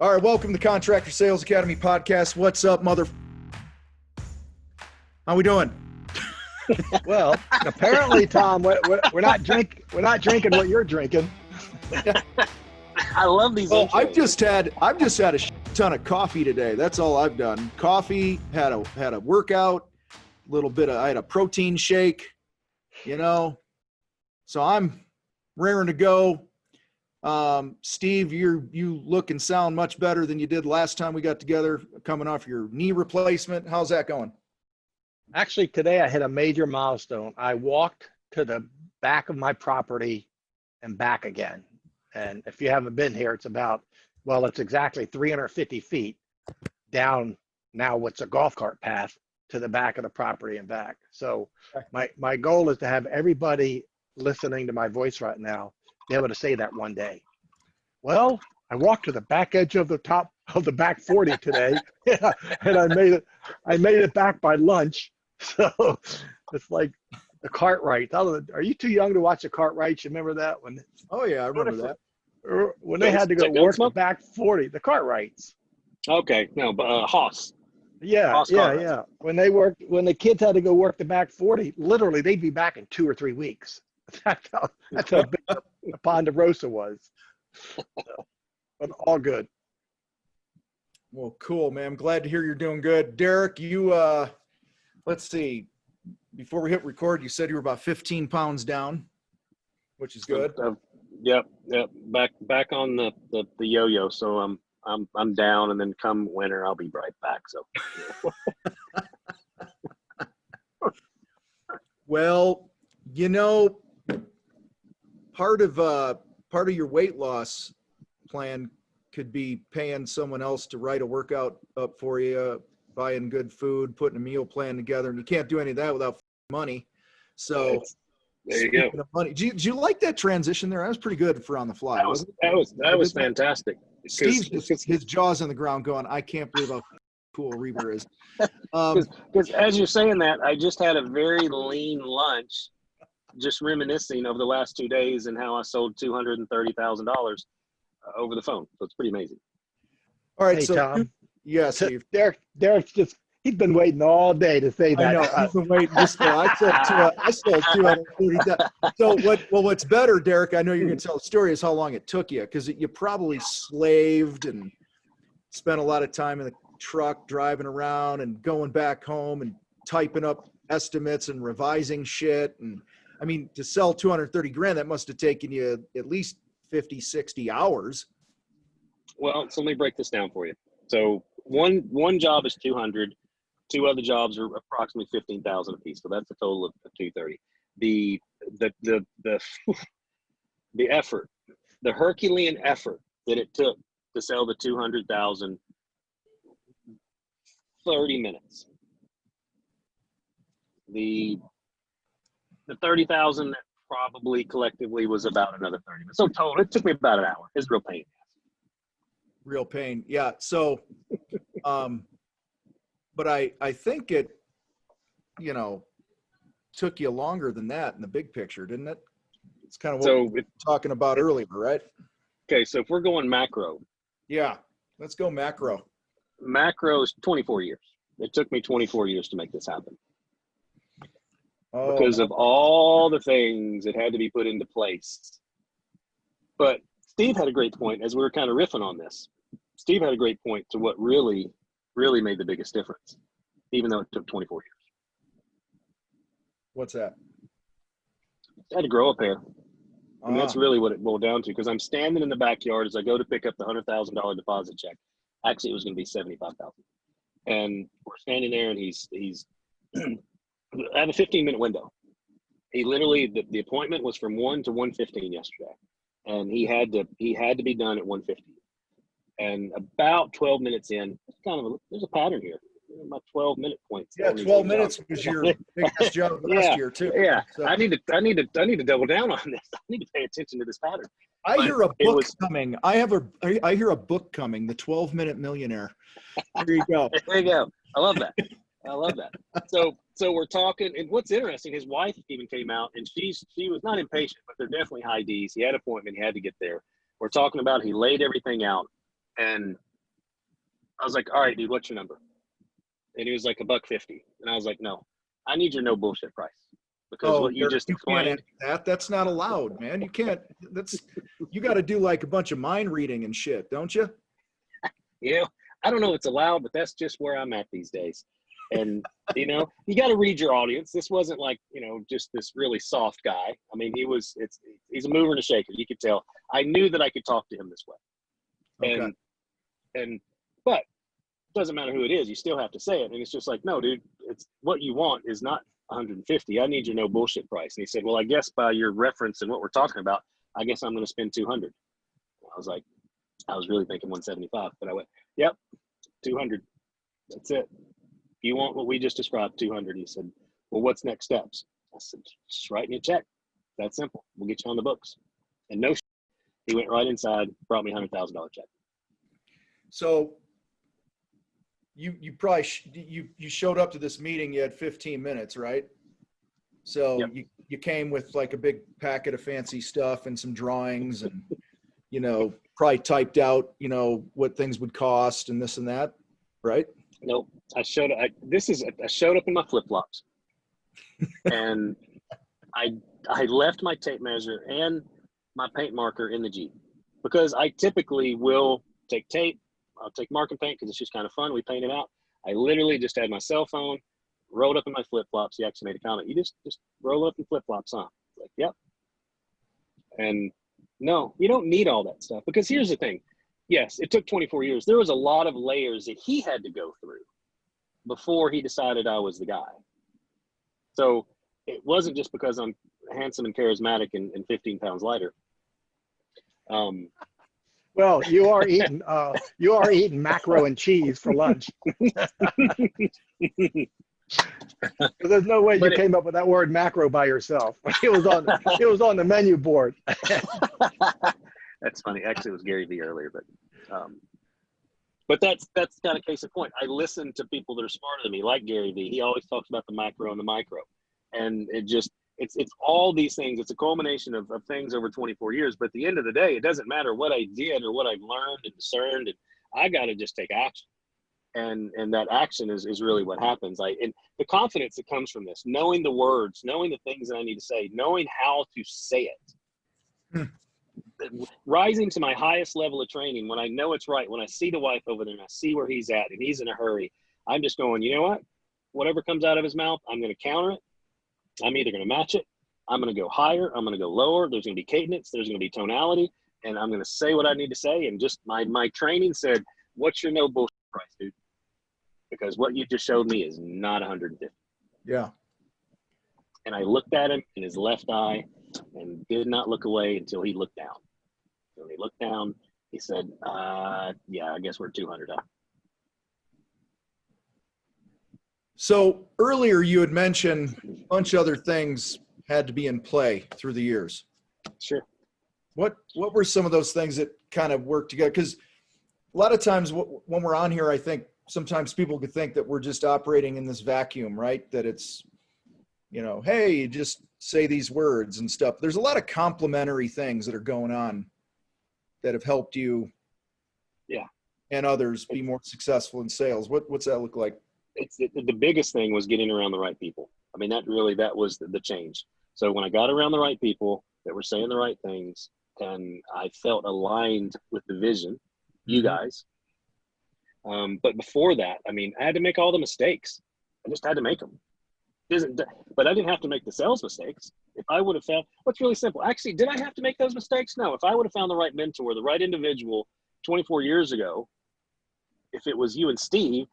All right, welcome to the Contractor Sales Academy podcast. What's up, mother? How we doing? Well, apparently, Tom, we're not drinking what you're drinking. I love these. Oh, I've just had a ton of coffee today. That's all I've done. Coffee, had a workout, I had a protein shake, So I'm raring to go. Steve, you look and sound much better than you did last time we got together, coming off your knee replacement. How's that going? Actually, today I hit a major milestone. I walked to the back of my property and back again. And if you haven't been here, it's exactly 350 feet down now what's a golf cart path to the back of the property and back. So my goal is to have everybody listening to my voice right now be able to say that one day. Well, I walked to the back edge of the top of the back 40 today, and I made it back by lunch. So it's like the Cartwrights. Are you too young to watch the Cartwrights? You remember that one? Oh yeah, I remember that. When they had to go work the back 40, the Cartwrights. Okay, no, but Haas. Yeah. When the kids had to go work the back 40, literally they'd be back in 2 or 3 weeks. That's how big the Ponderosa was. But all good. Well, cool, man. I'm glad to hear you're doing good. Derek, you, let's see, before we hit record, you said you were about 15 pounds down, which is good. Yep. Back on the yo-yo. So I'm down, and then come winter, I'll be right back. So. Well, part of your weight loss plan could be paying someone else to write a workout up for you, buying good food, putting a meal plan together, and you can't do any of that without money. So there you go. Of money, did you like that transition there? That was pretty good for on the fly. That was fantastic. Steve's his jaw's on the ground going, I can't believe how cool Reaver is. Because as you're saying that, I just had a very lean lunch, just reminiscing over the last 2 days and how I sold $230,000 over the phone. So it's pretty amazing. All right, hey, so Tom. Yes, Steve. Derek's he's been waiting all day to say that. I know. He's been waiting. I sold 230,000. So what's better, Derek? I know you're going to tell the story. Is how long it took you, because you probably slaved and spent a lot of time in the truck driving around and going back home and typing up estimates and revising shit. And I mean, to sell 230 grand, that must have taken you at least 50, 60 hours. Well, so let me break this down for you. So one job is 200. 2 other jobs are approximately 15,000 a piece. So that's a total of 230. The effort, the Herculean effort that it took to sell the 200,000, 30 minutes. The 30,000 probably collectively was about another 30 minutes. So total, it took me about an hour. It's real pain. Real pain. Yeah. So, but I think it, took you longer than that in the big picture, didn't it? It's kind of what we were talking about earlier, right? Okay. So if we're going macro. Yeah. Let's go macro. Macro is 24 years. It took me 24 years to make this happen. Oh. Because of all the things that had to be put into place. But Steve had a great point as we were kind of riffing on this. Steve had a great point to what really made the biggest difference, even though it took 24 years. What's that? I had to grow a pair. And that's really what it boiled down to, because I'm standing in the backyard as I go to pick up the $100,000 deposit check. Actually, it was going to be $75,000. And we're standing there, and he's I have a 15-minute window. He literally, the appointment was from 1 to 1:15 yesterday, and he had to be done at 1:15. And about 12 minutes in, there's a pattern here. About 12-minute points. Yeah, 12 minutes was your biggest job last year too. Yeah, so. I need to double down on this. I need to pay attention to this pattern. I hear a book coming. I hear a book coming. The 12-Minute Millionaire. There you go. There you go. I love that. So we're talking, and what's interesting, his wife even came out, and she was not impatient, but they're definitely high D's. He had an appointment. He had to get there. We're talking about, he laid everything out. And I was like, all right, dude, what's your number? And he was like $150. And I was like, no, I need your no bullshit price. Because what you Derek, just you can't explained. ask that. That's not allowed, man. You can't. You got to do like a bunch of mind reading and shit, don't you? You know, I don't know if it's allowed, but that's just where I'm at these days. And, you know, you got to read your audience. This wasn't like, you know, just this really soft guy. I mean, he's a mover and a shaker. You could tell. I knew that I could talk to him this way. Okay. But it doesn't matter who it is. You still have to say it. And it's just like, no, dude, it's what you want is not 150. I need your no bullshit price. And he said, well, I guess by your reference and what we're talking about, I guess I'm going to spend 200. I was like, I was really thinking 175, but I went, yep, 200. That's it. If you want what we just described, 200. He said, well, what's next steps? I said, just write me a check. That's simple. We'll get you on the books. And no, he went right inside, brought me $100,000 check. So you probably you showed up to this meeting. You had 15 minutes, right? So Yep. you came with like a big packet of fancy stuff and some drawings and, you know, probably typed out, you know, what things would cost and this and that, right? Nope. I showed up in my flip-flops and I left my tape measure and my paint marker in the Jeep because I typically will take tape. I'll take marking paint because it's just kind of fun. We paint it out. I literally just had my cell phone, rolled up in my flip-flops. He actually made a comment. You just roll up in flip-flops, huh? Like, yep. And no, you don't need all that stuff because here's the thing. Yes, it took 24 years. There was a lot of layers that he had to go through before he decided I was the guy. So it wasn't just because I'm handsome and charismatic and 15 pounds lighter. Well, you are eating macro and cheese for lunch. There's no way you came up with that word macro by yourself. It was on the menu board. That's funny. Actually, it was Gary Vee earlier, but that's kind of case in point. I listen to people that are smarter than me, like Gary Vee. He always talks about the macro and the micro, and it's all these things. It's a culmination of things over 24 years. But at the end of the day, it doesn't matter what I did or what I've learned and discerned. And I got to just take action. And that action is really what happens. And the confidence that comes from this, knowing the words, knowing the things that I need to say, knowing how to say it, rising to my highest level of training when I know it's right, when I see the wife over there and I see where he's at and he's in a hurry, I'm just going, you know what? Whatever comes out of his mouth, I'm going to counter it. I'm either going to match it. I'm going to go higher. I'm going to go lower. There's going to be cadence. There's going to be tonality. And I'm going to say what I need to say. And just my training said, what's your no bullshit price, dude? Because what you just showed me is not 150. Yeah. And I looked at him in his left eye and did not look away until he looked down. When he looked down, he said, yeah, I guess we're 200 up. So earlier you had mentioned a bunch of other things had to be in play through the years. Sure. What were some of those things that kind of worked together? Because a lot of times when we're on here, I think sometimes people could think that we're just operating in this vacuum, right? That it's, you know, hey, you just say these words and stuff. There's a lot of complementary things that are going on that have helped you and others be more successful in sales. What's that look like? The biggest thing was getting around the right people. I mean, that was the change. So when I got around the right people that were saying the right things and I felt aligned with the vision, you guys. But before that, I mean, I had to make all the mistakes. I just had to make them. But I didn't have to make the sales mistakes. If I would have found, what's really simple. Actually, did I have to make those mistakes? No. If I would have found the right mentor, the right individual 24 years ago, if it was you and Steve,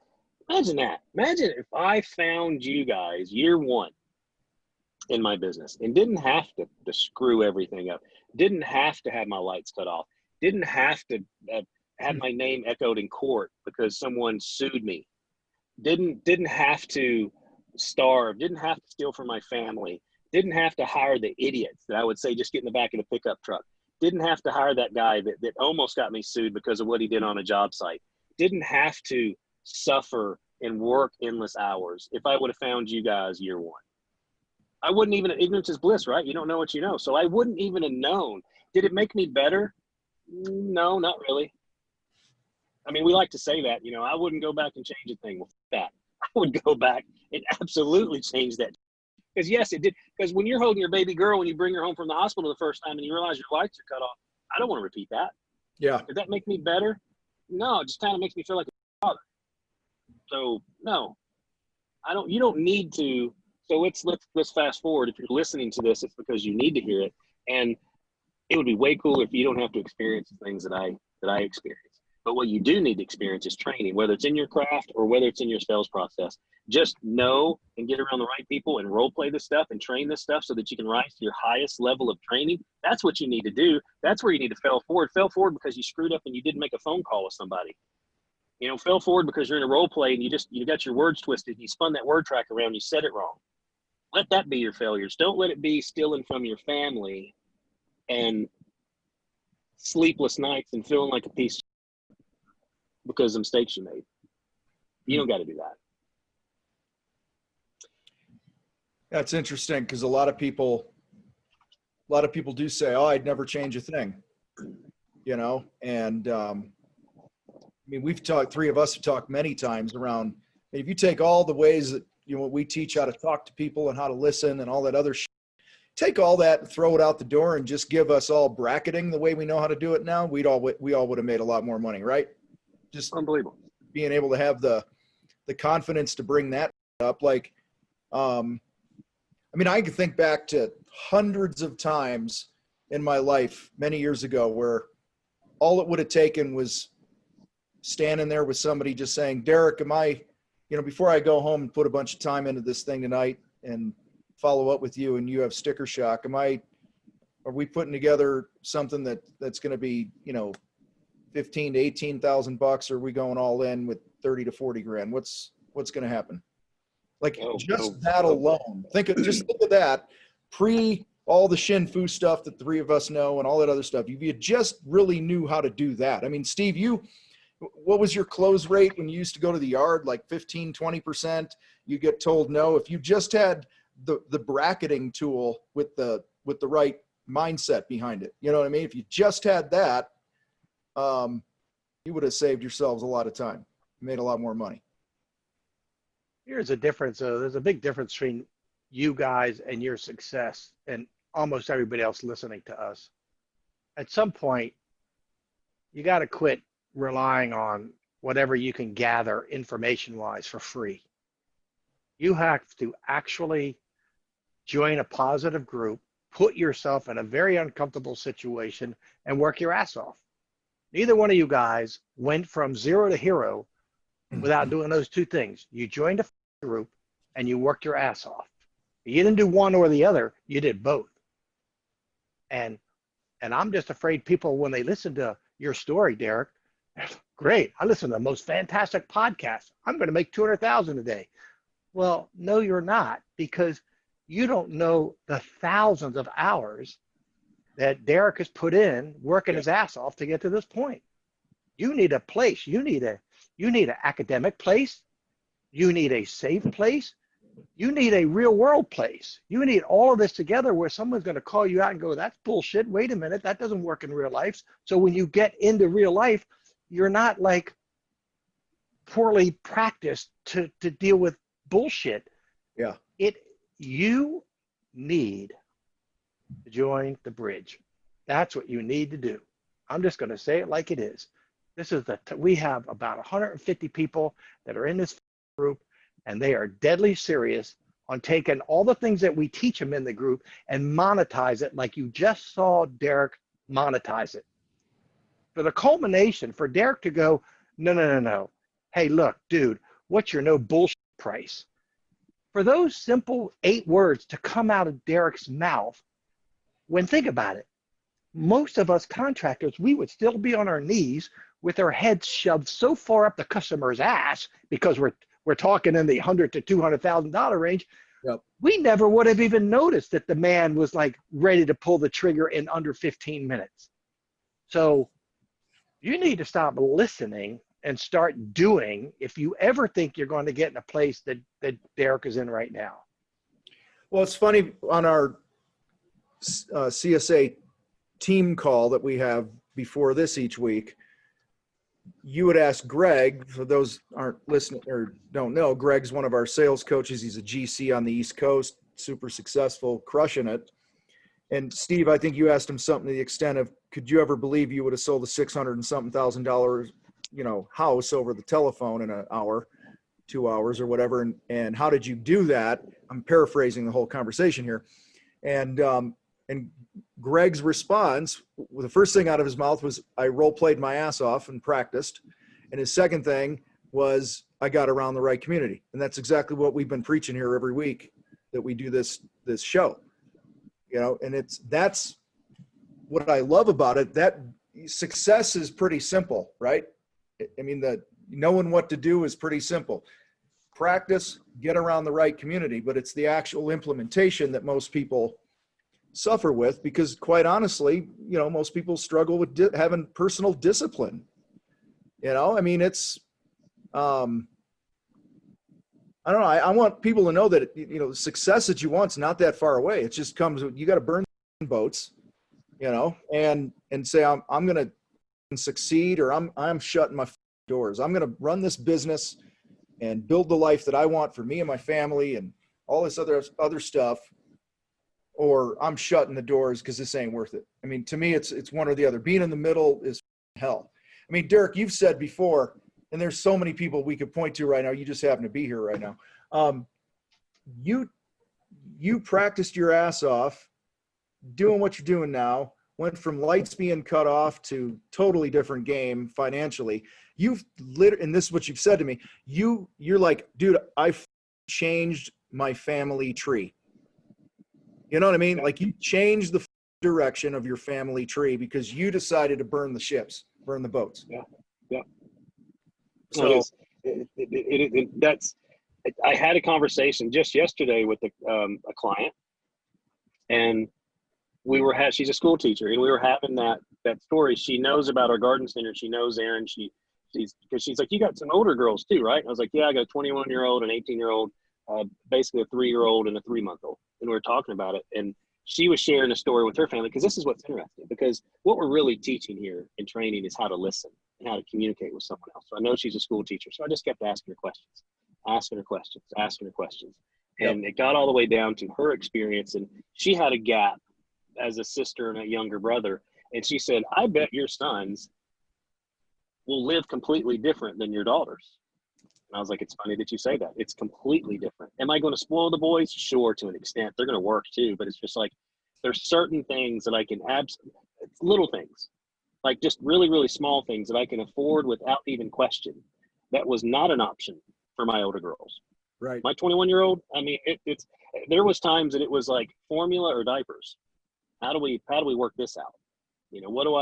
imagine that. Imagine if I found you guys year one in my business and didn't have to screw everything up, didn't have to have my lights cut off, didn't have to have my name echoed in court because someone sued me, didn't have to starve, didn't have to steal from my family, didn't have to hire the idiots that I would say just get in the back of the pickup truck, didn't have to hire that guy that almost got me sued because of what he did on a job site, didn't have to suffer and work endless hours. If I would have found you guys year one, I wouldn't even, ignorance is bliss, right? You don't know what you know. So I wouldn't even have known. Did it make me better? No, not really. I mean, we like to say that, I wouldn't go back and change a thing. Well, that I would go back and absolutely change that. Because yes, it did. Because when you're holding your baby girl, when you bring her home from the hospital the first time and you realize your lights are cut off, I don't want to repeat that. Yeah. Did that make me better? No, it just kind of makes me feel like a father. So no, I don't. You don't need to. So let's fast forward. If you're listening to this, it's because you need to hear it, and it would be way cooler if you don't have to experience the things that I experience. But what you do need to experience is training, whether it's in your craft or whether it's in your sales process. Just know and get around the right people and role play this stuff and train this stuff so that you can rise to your highest level of training. That's what you need to do. That's where you need to fail forward. Fail forward because you screwed up and you didn't make a phone call with somebody. Fail forward because you're in a role play and you got your words twisted. You spun that word track around. You said it wrong. Let that be your failures. Don't let it be stealing from your family and sleepless nights and feeling like a piece because of mistakes you made. You don't got to do that. That's interesting because a lot of people do say, "Oh, I'd never change a thing," and I mean, three of us have talked many times around, if you take all the ways that, we teach how to talk to people and how to listen and all that other shit, take all that and throw it out the door and just give us all bracketing the way we know how to do it now, we all would have made a lot more money, right? Just unbelievable. Being able to have the confidence to bring that up. Like, I mean, I can think back to hundreds of times in my life many years ago where all it would have taken was standing there with somebody just saying, "Derek, before I go home and put a bunch of time into this thing tonight and follow up with you and you have sticker shock, are we putting together something that's going to be, $15,000 to $18,000, or are we going all in with 30 to 40 grand? What's going to happen?" Like that alone, think of that pre all the Shin Fu stuff that the three of us know and all that other stuff. If you just really knew how to do that. I mean, Steve, what was your close rate when you used to go to the yard? Like 15, 20%, you get told no. If you just had the bracketing tool with the right mindset behind it, you know what I mean? If you just had that, you would have saved yourselves a lot of time, made a lot more money. Here's a difference. There's a big difference between you guys and your success and almost everybody else listening to us. At some point, you got to quit relying on whatever you can gather information-wise for free. You have to actually join a positive group, put yourself in a very uncomfortable situation, and work your ass off. Neither one of you guys went from zero to hero without doing those two things. You joined a group and you worked your ass off. You didn't do one or the other, you did both. And I'm just afraid people, when they listen to your story, Derek, great, I listen to the most fantastic podcast, I'm going to make 200,000 a day. Well, no, you're not, because you don't know the thousands of hours that Derek has put in working his ass off to get to this point. You need a place. You need an academic place. You need a safe place. You need a real world place. You need all of this together where someone's going to call you out and go, "That's bullshit. Wait a minute. That doesn't work in real life." So when you get into real life, you're not like poorly practiced to deal with bullshit. Yeah. You need to join the bridge. That's what you need to do. I'm just going to say it like it is. This is we have about 150 people that are in this group, and they are deadly serious on taking all the things that we teach them in the group and monetize it like you just saw Derek monetize it. For the culmination, for Derek to go, no. Hey, look, dude, what's your no bullshit price? For those simple 8 words to come out of Derek's mouth, when think about it, most of us contractors, we would still be on our knees with our heads shoved so far up the customer's ass because we're talking in the $100,000 to $200,000 range. Yep. We never would have even noticed that the man was like ready to pull the trigger in under 15 minutes. So you need to stop listening and start doing if you ever think you're going to get in a place that Derek is in right now. Well, it's funny, on our CSA team call that we have before this each week, you would ask Greg, for those aren't listening or don't know, Greg's one of our sales coaches. He's a GC on the East Coast, super successful, crushing it. And Steve, I think you asked him something to the extent of, could you ever believe you would have sold a $600 and something thousand, house over the telephone in an hour, 2 hours or whatever? And how did you do that? I'm paraphrasing the whole conversation here. And Greg's response, the first thing out of his mouth was, I role played my ass off and practiced. And his second thing was, I got around the right community. And that's exactly what we've been preaching here every week that we do this show, and that's what I love about it. That success is pretty simple, right? I mean, knowing what to do is pretty simple. Practice, get around the right community, but it's the actual implementation that most people suffer with, because quite honestly, most people struggle with having personal discipline. I mean, it's, I don't know. I want people to know that, the success that you want is not that far away. It just comes, you got to burn boats, and say, I'm going to succeed, or I'm shutting my doors. I'm going to run this business and build the life that I want for me and my family and all this other stuff, or I'm shutting the doors because this ain't worth it. I mean, to me, it's one or the other. Being in the middle is hell. I mean, Derek, you've said before, and there's so many people we could point to right now. You just happen to be here right now. You practiced your ass off doing what you're doing now, went from lights being cut off to totally different game financially. And this is what you've said to me. You're like, dude, I've changed my family tree. You know what I mean? Like, you changed the direction of your family tree because you decided to burn the ships, burn the boats. Yeah. Yeah. So I had a conversation just yesterday with a client, and she's a school teacher, and we were having that story. She knows about our garden center. She knows Aaron. Because she's like, you got some older girls too, right? And I was like, yeah, I got a 21-year-old, an 18-year-old, basically a 3-year-old and a 3-month-old. And we were talking about it. And she was sharing a story with her family, because this is what's interesting, because what we're really teaching here in training is how to listen and how to communicate with someone else. So I know she's a school teacher, so I just kept asking her questions. And it got all the way down to her experience. And she had a gap as a sister and a younger brother. And she said, I bet your sons will live completely different than your daughters. And I was like, it's funny that you say that. It's completely different. Am I going to spoil the boys? Sure, to an extent. They're going to work too, but it's just like, there's certain things that I can little things, like just really, really small things that I can afford without even question. That was not an option for my older girls. Right. My 21-year-old, I mean, there was times that it was like formula or diapers. How do we work this out? What do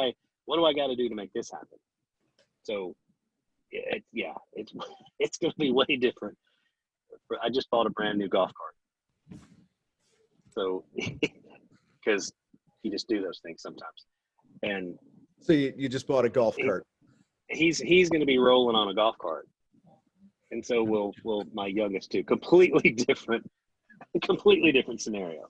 I got to do to make this happen? So it's going to be way different. I just bought a brand new golf cart. So, because you just do those things sometimes. And so you just bought a golf cart. He's going to be rolling on a golf cart. And so will my youngest too. Completely different scenario.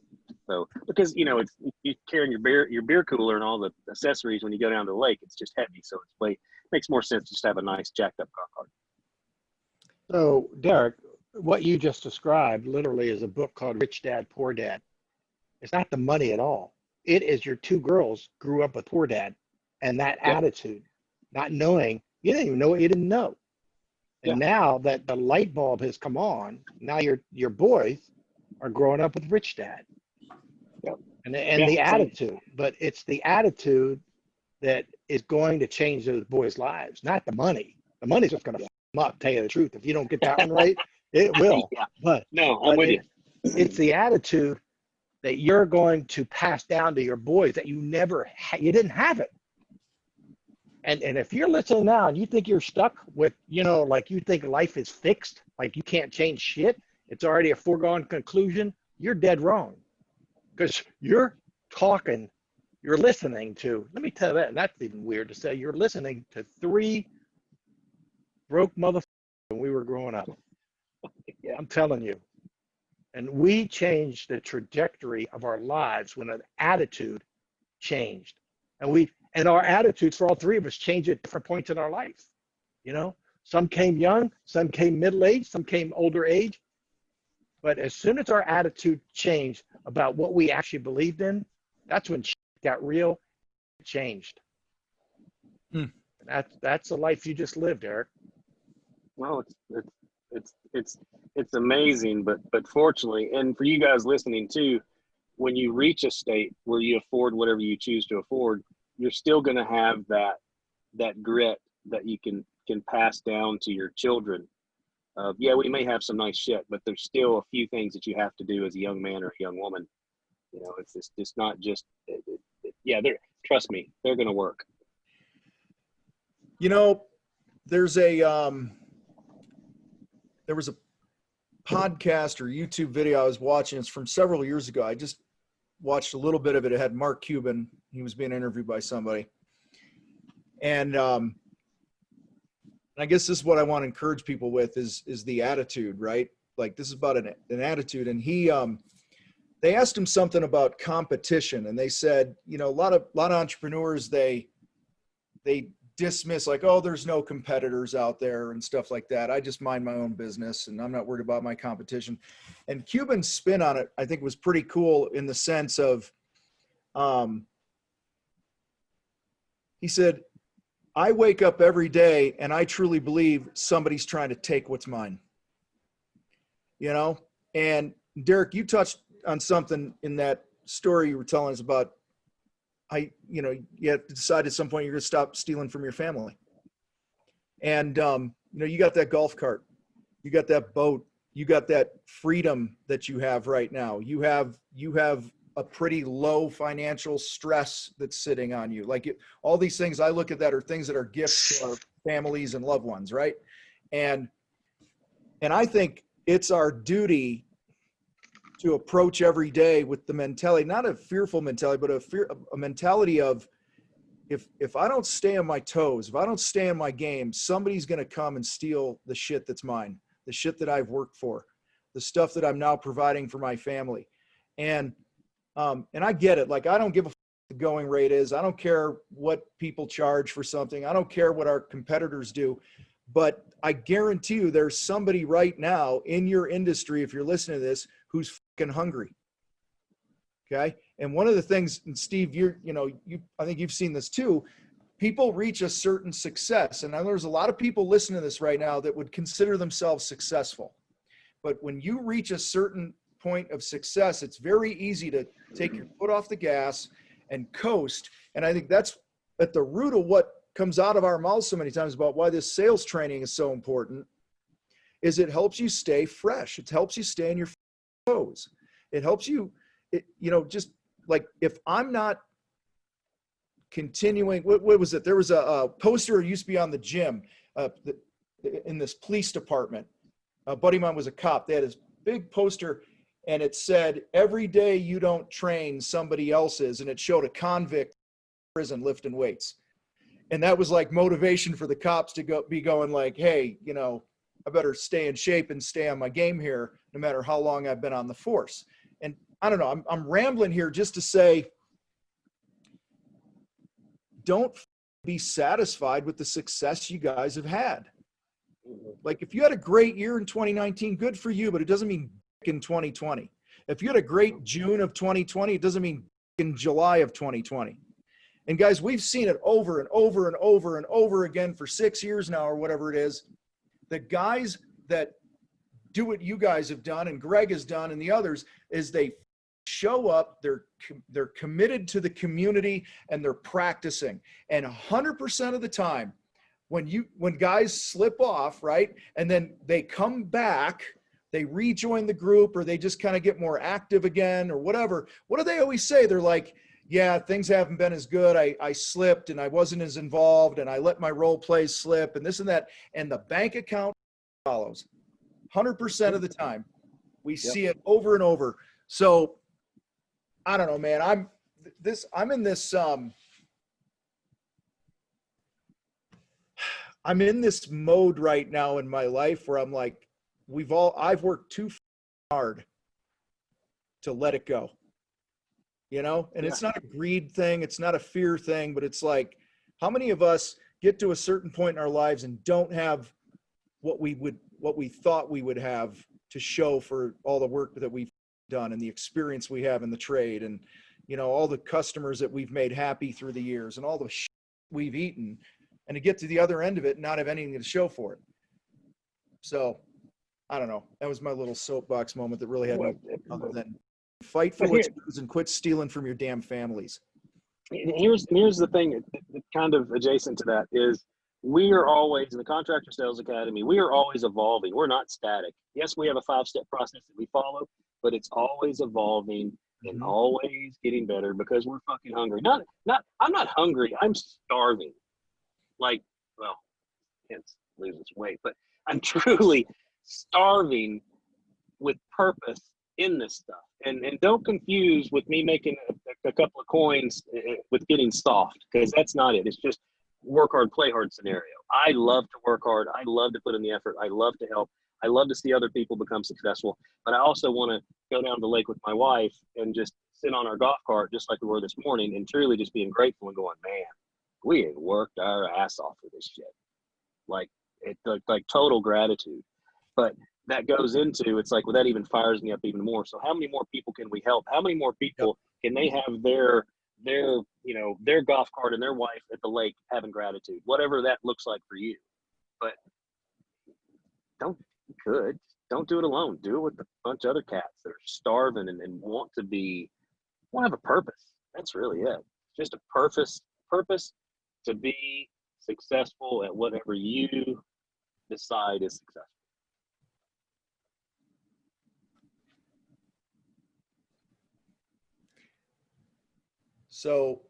So, because it's you carrying your beer cooler and all the accessories when you go down to the lake, it's just heavy. So makes more sense just to have a nice jacked up golf cart. So, Derek, what you just described literally is a book called Rich Dad, Poor Dad. It's not the money at all. It is your 2 girls grew up with poor dad, and that attitude, not knowing, you didn't even know what you didn't know. And now that the light bulb has come on, now your boys are growing up with rich dad. Yep. And the attitude, but it's the attitude that is going to change those boys' lives, not the money. The money's just going to f them up, tell you the truth. If you don't get that one right, it will. But I'm with you. It's the attitude that you're going to pass down to your boys that you you didn't have it. And if you're listening now and you think you're stuck with, like you think life is fixed, like you can't change shit, it's already a foregone conclusion, you're dead wrong. Because you're listening to, let me tell you that, and that's even weird to say, you're listening to 3 broke motherfuckers when we were growing up. Yeah. I'm telling you. And we changed the trajectory of our lives when an attitude changed. And our attitudes for all 3 of us changed at different points in our life. You know, some came young, some came middle age, some came older age. But as soon as our attitude changed about what we actually believed in, that's when shit got real, it changed. Hmm. That's the life you just lived, Eric. Well, it's amazing, but fortunately, and for you guys listening too, when you reach a state where you afford whatever you choose to afford, you're still going to have that grit that you can pass down to your children. Yeah, we may have some nice shit, but there's still a few things that you have to do as a young man or a young woman. You know, it's not just yeah. They're trust me, they're going to work. You know, there's a there was a podcast or YouTube video I was watching. It's from several years ago. I just watched a little bit of it. It had Mark Cuban. He was being interviewed by somebody. And I guess this is what I want to encourage people with is the attitude, right? Like this is about an attitude. And they asked him something about competition, and they said, you know, a lot of entrepreneurs, they dismiss like, oh, there's no competitors out there and stuff like that. I just mind my own business and I'm not worried about my competition. And Cuban's spin on it, I think, was pretty cool in the sense of, he said, I wake up every day and I truly believe somebody's trying to take what's mine. You know? And Derek, you touched on something in that story you were telling us about. You have to decide at some point you're going to stop stealing from your family. And, you got that golf cart, you got that boat, you got that freedom that you have right now. You have a pretty low financial stress that's sitting on you. Like all these things I look at that are things that are gifts to our families and loved ones. Right. And I think it's our duty to approach every day with the mentality, not a fearful mentality, but a mentality of if I don't stay on my toes, if I don't stay in my game, somebody's going to come and steal the shit that's mine, the shit that I've worked for, the stuff that I'm now providing for my family. And I get it. Like, I don't give a the going rate is. I don't care what people charge for something. I don't care what our competitors do. But I guarantee you there's somebody right now in your industry, if you're listening to this, who's fucking hungry. Okay. And one of the things, and Steve, I think you've seen this too. People reach a certain success. And there's a lot of people listening to this right now that would consider themselves successful. But when you reach a certain point of success, it's very easy to take your foot off the gas and coast. And I think that's at the root of what comes out of our mouths so many times about why this sales training is so important, is it helps you stay fresh. It helps you stay on your toes. It helps you, just like if I'm not continuing, what was it? There was a poster used to be on the gym in this police department. A buddy of mine was a cop. They had this big poster and it said, every day you don't train, somebody else is. And it showed a convict in prison lifting weights. And that was like motivation for the cops to be going like, hey, I better stay in shape and stay on my game here, no matter how long I've been on the force. And I don't know, I'm rambling here just to say, don't be satisfied with the success you guys have had. Like if you had a great year in 2019, good for you, but it doesn't mean in 2020. If you had a great June of 2020, it doesn't mean in July of 2020. And guys, we've seen it over and over and over and over again for 6 years now, or whatever it is. The guys that do what you guys have done and Greg has done and the others is they show up, they're committed to the community and they're practicing. And 100% of the time, when guys slip off, right, and then they come back, they rejoin the group or they just kind of get more active again or whatever, what do they always say? They're like, yeah, things haven't been as good. I slipped and I wasn't as involved and I let my role plays slip and this and that. And the bank account follows 100% of the time. We see it over and over. So I don't know, man, I'm in this mode right now in my life where I'm like, I've worked too hard to let it go. And it's not a greed thing. It's not a fear thing, but it's like, how many of us get to a certain point in our lives and don't have what we thought we would have to show for all the work that we've done and the experience we have in the trade, and all the customers that we've made happy through the years, and all the shit we've eaten, and to get to the other end of it and not have anything to show for it. So I don't know. That was my little soapbox moment that really had no other than fight for what's yours and quit stealing from your damn families. Here's the thing that kind of adjacent to that is we are always in the Contractor Sales Academy. We are always evolving. We're not static. Yes, we have a 5-step process that we follow, but it's always evolving and always getting better because we're fucking hungry. I'm not hungry. I'm starving. Like, well, hence losing weight, but I'm truly starving with purpose in this stuff. And don't confuse with me making a couple of coins with getting soft, because that's not it. It's just work hard, play hard scenario. I love to work hard. I love to put in the effort. I love to help. I love to see other people become successful. But I also want to go down the lake with my wife and just sit on our golf cart just like we were this morning and truly just being grateful and going, man, we have worked our ass off for this shit. Like total gratitude. But that goes into, it's like, well, that even fires me up even more. So how many more people can we help? How many more people can they have their golf cart and their wife at the lake having gratitude, whatever that looks like for you. But don't do it alone. Do it with a bunch of other cats that are starving and want to have a purpose. That's really it. Just a purpose to be successful at whatever you decide is successful. So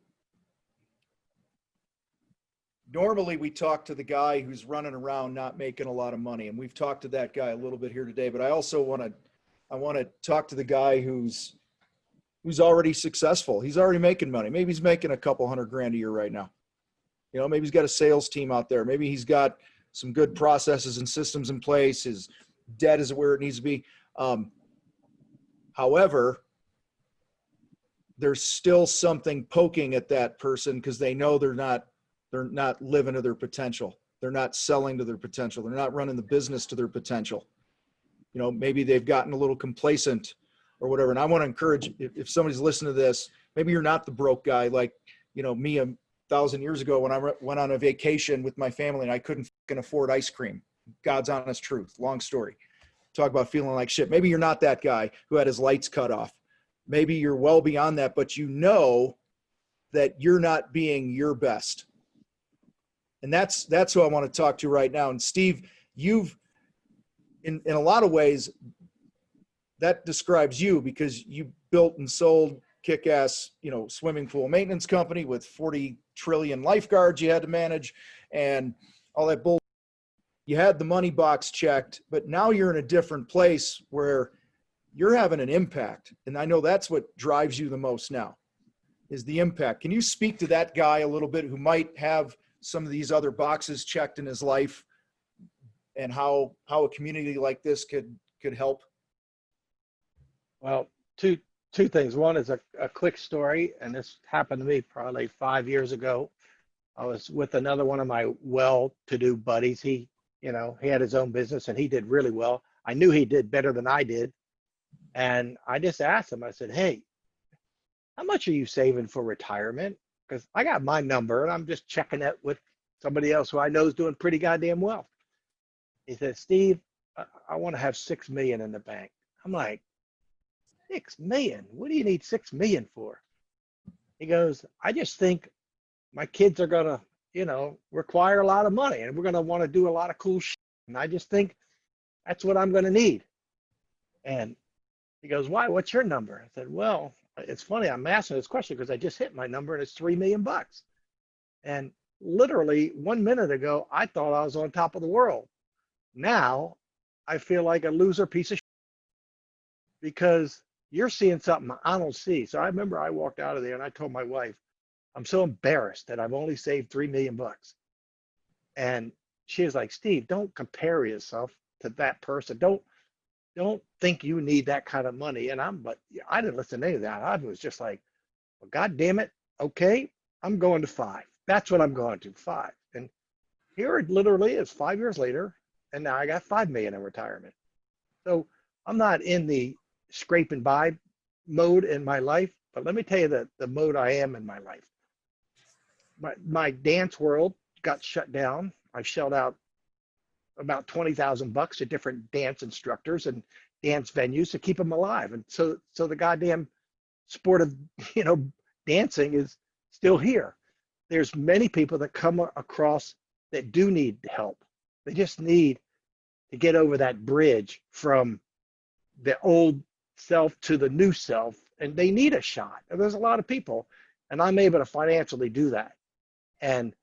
normally we talk to the guy who's running around not making a lot of money, and we've talked to that guy a little bit here today, but I also want to talk to the guy who's already successful. He's already making money. Maybe he's making a couple $100,000 a year right now. Maybe he's got a sales team out there. Maybe he's got some good processes and systems in place. His debt is where it needs to be. However, there's still something poking at that person because they know they're not living to their potential. They're not selling to their potential. They're not running the business to their potential. Maybe they've gotten a little complacent or whatever. And I want to encourage, if somebody's listening to this, maybe you're not the broke guy like, me 1,000 years ago when I went on a vacation with my family and I couldn't fucking afford ice cream. God's honest truth. Long story. Talk about feeling like shit. Maybe you're not that guy who had his lights cut off. Maybe you're well beyond that, but you know that you're not being your best. And that's who I want to talk to right now. And Steve, you've, in a lot of ways, that describes you because you built and sold kick-ass, swimming pool maintenance company with 40 trillion lifeguards you had to manage and all that bull. You had the money box checked, but now you're in a different place where you're having an impact. And I know that's what drives you the most now is the impact. Can you speak to that guy a little bit who might have some of these other boxes checked in his life and how a community like this could help? Well, two things. One is a quick story, and this happened to me probably 5 years ago. I was with another one of my well-to-do buddies. He had his own business and he did really well. I knew he did better than I did. And I just asked him, I said, hey, how much are you saving for retirement? Because I got my number and I'm just checking it with somebody else who I know is doing pretty goddamn well. He said, Steve, I want to have 6 million in the bank. I'm like, 6 million? What do you need 6 million for? He goes, I just think my kids are going to, require a lot of money and we're going to want to do a lot of cool shit. And I just think that's what I'm going to need. And he goes, why? What's your number? I said, well, it's funny. I'm asking this question because I just hit my number and it's $3 million. And literally 1 minute ago, I thought I was on top of the world. Now I feel like a loser piece of shit because you're seeing something I don't see. So I remember I walked out of there and I told my wife, I'm so embarrassed that I've only saved $3 million. And she was like, Steve, don't compare yourself to that person. Don't think you need that kind of money. And I didn't listen to any of that. I was just like, well, God damn it. Okay, I'm going to 5. That's what I'm going to, 5. And here it literally is 5 years later, and now I got 5 million in retirement. So I'm not in the scraping by mode in my life, but let me tell you the mode I am in my life. My dance world got shut down. I shelled out about $20,000 to different dance instructors and dance venues to keep them alive. And so the goddamn sport of, dancing is still here. There's many people that come across that do need help. They just need to get over that bridge from the old self to the new self, and they need a shot. And there's a lot of people, and I'm able to financially do that. And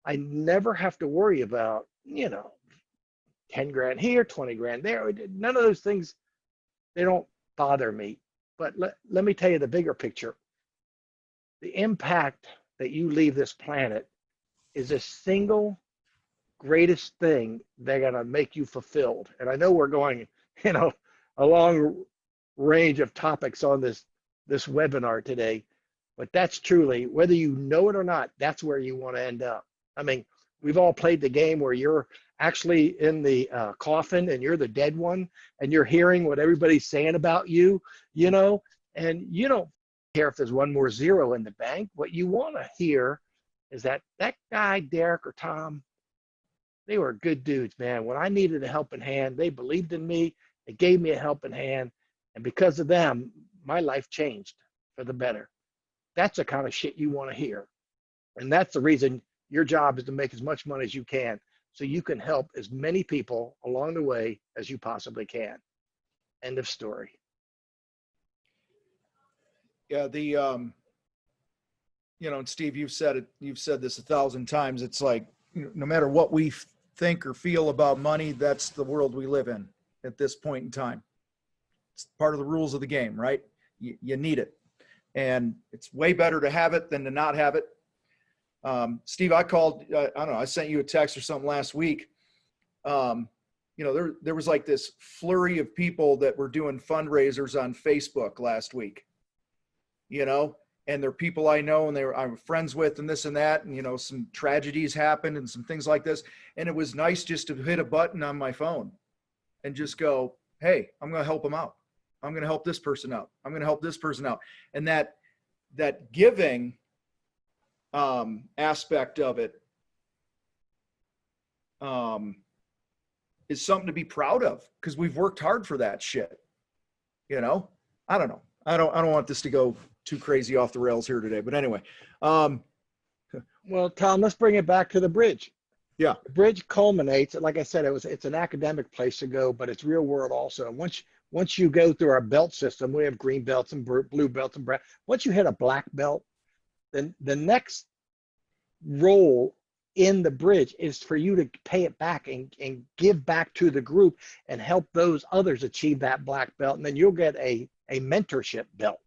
I never have to worry about, 10 grand here, 20 grand there. None of those things, they don't bother me. But let me tell you the bigger picture. The impact that you leave this planet is the single greatest thing they're going to make you fulfilled. And I know we're going, a long range of topics on this webinar today, but that's truly, whether you know it or not, that's where you want to end up. I mean, we've all played the game where you're actually in the coffin and you're the dead one and you're hearing what everybody's saying about you, and you don't care if there's one more zero in the bank. What you want to hear is that guy, Derek or Tom, they were good dudes, man. When I needed a helping hand, they believed in me. They gave me a helping hand. And because of them, my life changed for the better. That's the kind of shit you want to hear. And that's the reason your job is to make as much money as you can so you can help as many people along the way as you possibly can. End of story. Yeah, and Steve, you've said this 1,000 times. It's like, no matter what we think or feel about money, that's the world we live in at this point in time. It's part of the rules of the game, right? You need it. And it's way better to have it than to not have it. Steve, I called, I don't know, I sent you a text or something last week. There was like this flurry of people that were doing fundraisers on Facebook last week, and they're people I know and I'm friends with and this and that. And, some tragedies happened and some things like this. And it was nice just to hit a button on my phone and just go, hey, I'm going to help them out. I'm going to help this person out. I'm going to help this person out. And that giving aspect of it is something to be proud of, because we've worked hard for that shit. I don't know. I don't want this to go too crazy off the rails here today, but anyway. Well, Tom, let's bring it back to the bridge. Yeah. The bridge culminates, like I said, it's an academic place to go, but it's real world also. And once you go through our belt system, we have green belts and blue belts and brown. Once you hit a black belt, then the next role in the bridge is for you to pay it back and give back to the group and help those others achieve that black belt. And then you'll get a mentorship belt.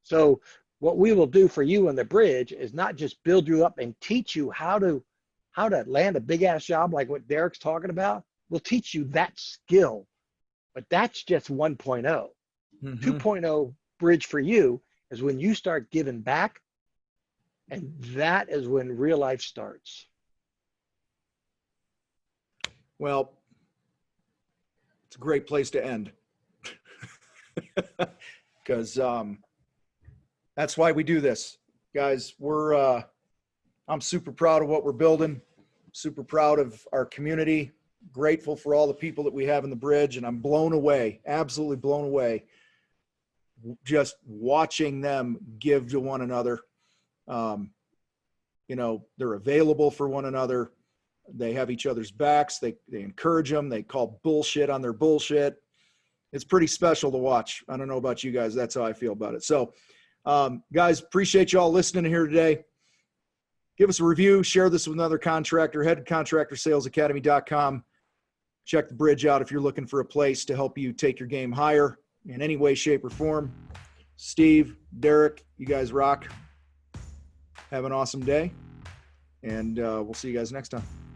So what we will do for you in the bridge is not just build you up and teach you how to land a big ass job like what Derek's talking about. We'll teach you that skill, but that's just 1.0. Mm-hmm. 2.0 bridge for you is when you start giving back, and that is when real life starts. Well, it's a great place to end, because that's why we do this, guys. I'm super proud of what we're building, super proud of our community, grateful for all the people that we have in the bridge, and I'm blown away, absolutely blown away, just watching them give to one another. They're available for one another. They have each other's backs. They encourage them. They call bullshit on their bullshit. It's pretty special to watch. I don't know about you guys. That's how I feel about it. So, guys, appreciate you all listening here today. Give us a review. Share this with another contractor. Head to contractorsalesacademy.com. Check the bridge out if you're looking for a place to help you take your game higher in any way, shape, or form. Steve, Derek, you guys rock. Have an awesome day, and we'll see you guys next time.